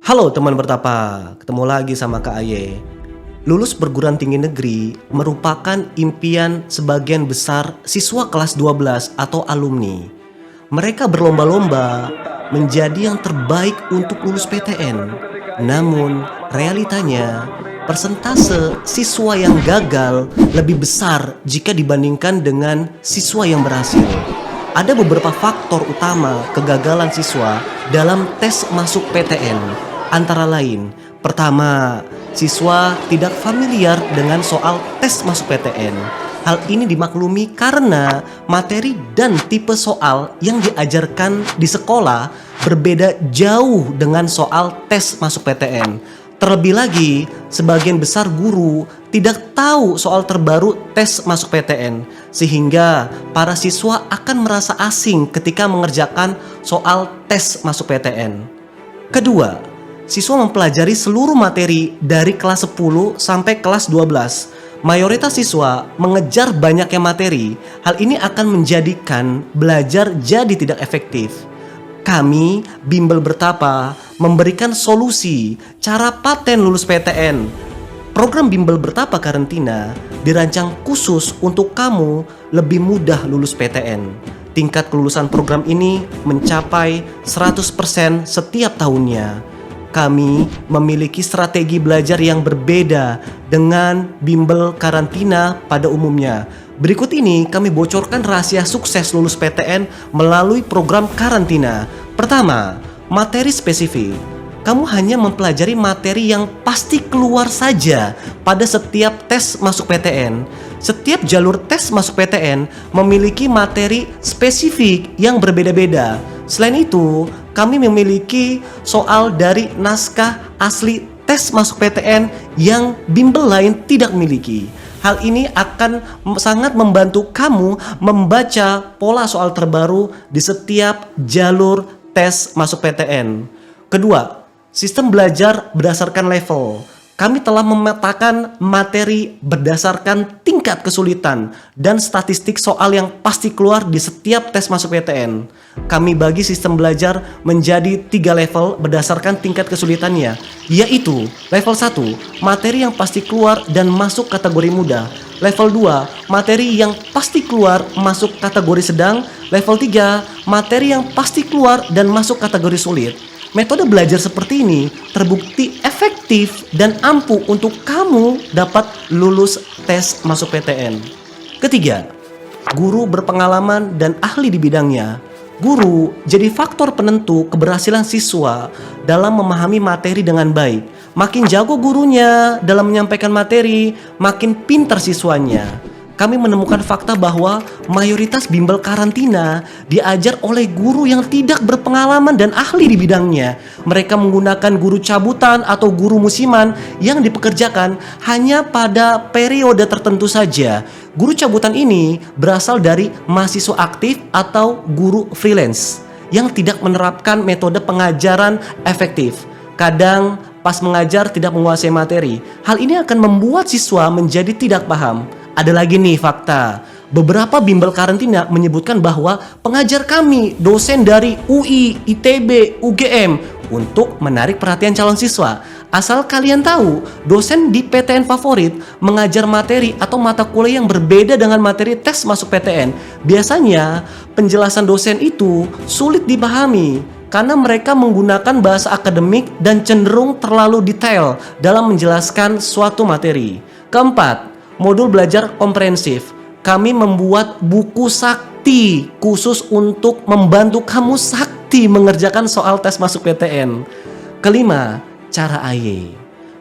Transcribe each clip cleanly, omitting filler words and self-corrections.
Halo teman bertapa, ketemu lagi sama Kak Aye. Lulus perguruan tinggi negeri merupakan impian sebagian besar siswa kelas 12 atau alumni. Mereka berlomba-lomba menjadi yang terbaik untuk lulus PTN. Namun realitanya persentase siswa yang gagal lebih besar jika dibandingkan dengan siswa yang berhasil. Ada beberapa faktor utama kegagalan siswa dalam tes masuk PTN. Antara lain, pertama, siswa tidak familiar dengan soal tes masuk PTN. Hal ini dimaklumi karena materi dan tipe soal yang diajarkan di sekolah berbeda jauh dengan soal tes masuk PTN. Terlebih lagi, sebagian besar guru tidak tahu soal terbaru tes masuk PTN, sehingga para siswa akan merasa asing ketika mengerjakan soal tes masuk PTN. Kedua, siswa mempelajari seluruh materi dari kelas 10 sampai kelas 12. Mayoritas siswa mengejar banyaknya materi. Hal ini akan menjadikan belajar jadi tidak efektif. Kami, Bimbel Bertapa, memberikan solusi cara paten lulus PTN. Program Bimbel Bertapa Karantina dirancang khusus untuk kamu lebih mudah lulus PTN. Tingkat kelulusan program ini mencapai 100% setiap tahunnya. Kami memiliki strategi belajar yang berbeda dengan bimbel karantina pada umumnya. Berikut ini kami bocorkan rahasia sukses lulus PTN melalui program karantina. Pertama, materi spesifik. Kamu hanya mempelajari materi yang pasti keluar saja pada setiap tes masuk PTN. Setiap jalur tes masuk PTN memiliki materi spesifik yang berbeda-beda. Selain itu, kami memiliki soal dari naskah asli tes masuk PTN yang bimbel lain tidak miliki. Hal ini akan sangat membantu kamu membaca pola soal terbaru di setiap jalur tes masuk PTN. Kedua, sistem belajar berdasarkan level. Kami telah memetakan materi berdasarkan tingkat kesulitan dan statistik soal yang pasti keluar di setiap tes masuk PTN. Kami bagi sistem belajar menjadi 3 level berdasarkan tingkat kesulitannya, yaitu level 1, materi yang pasti keluar dan masuk kategori mudah. Level 2, materi yang pasti keluar masuk kategori sedang. Level 3, materi yang pasti keluar dan masuk kategori sulit. Metode belajar seperti ini terbukti efektif dan ampuh untuk kamu dapat lulus tes masuk PTN. Ketiga, guru berpengalaman dan ahli di bidangnya. Guru jadi faktor penentu keberhasilan siswa dalam memahami materi dengan baik. Makin jago gurunya dalam menyampaikan materi, makin pintar siswanya. Kami menemukan fakta bahwa mayoritas bimbel karantina diajar oleh guru yang tidak berpengalaman dan ahli di bidangnya. Mereka menggunakan guru cabutan atau guru musiman yang dipekerjakan hanya pada periode tertentu saja. Guru cabutan ini berasal dari mahasiswa aktif atau guru freelance yang tidak menerapkan metode pengajaran efektif. Kadang pas mengajar tidak menguasai materi. Hal ini akan membuat siswa menjadi tidak paham. Ada lagi nih fakta. Beberapa bimbel karantina menyebutkan bahwa pengajar kami dosen dari UI, ITB, UGM untuk menarik perhatian calon siswa. Asal kalian tahu, dosen di PTN favorit mengajar materi atau mata kuliah yang berbeda dengan materi tes masuk PTN. Biasanya penjelasan dosen itu sulit dipahami karena mereka menggunakan bahasa akademik dan cenderung terlalu detail dalam menjelaskan suatu materi. Keempat, modul belajar komprehensif. Kami membuat buku sakti khusus untuk membantu kamu sakti mengerjakan soal tes masuk PTN. Kelima, cara AY.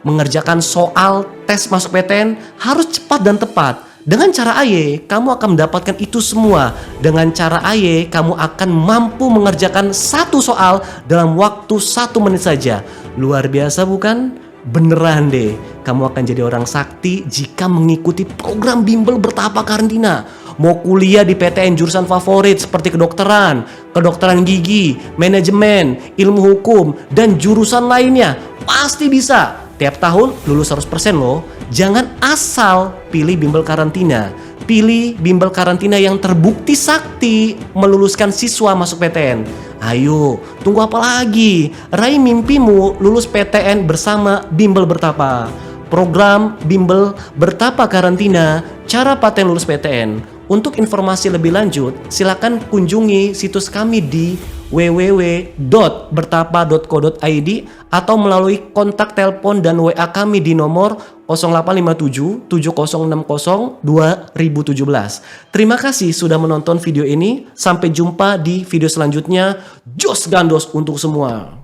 Mengerjakan soal tes masuk PTN harus cepat dan tepat. Dengan cara AY, kamu akan mendapatkan itu semua. Dengan cara AY, kamu akan mampu mengerjakan satu soal dalam waktu 1 menit saja. Luar biasa bukan? Beneran deh, kamu akan jadi orang sakti jika mengikuti program bimbel Bertapa Karantina. Mau kuliah di PTN jurusan favorit seperti kedokteran, kedokteran gigi, manajemen, ilmu hukum, dan jurusan lainnya, pasti bisa. Tiap tahun lulus 100% loh. Jangan asal pilih bimbel karantina. Pilih bimbel karantina yang terbukti sakti meluluskan siswa masuk PTN. Ayo, tunggu apa lagi? Raih mimpimu lulus PTN bersama Bimbel Bertapa. Program Bimbel Bertapa Karantina, cara paten lulus PTN. Untuk informasi lebih lanjut, silakan kunjungi situs kami di www.bertapa.co.id atau melalui kontak telepon dan WA kami di nomor 0857 7060 2017. Terima kasih sudah menonton video ini. Sampai jumpa di video selanjutnya. Jos Gandos untuk semua.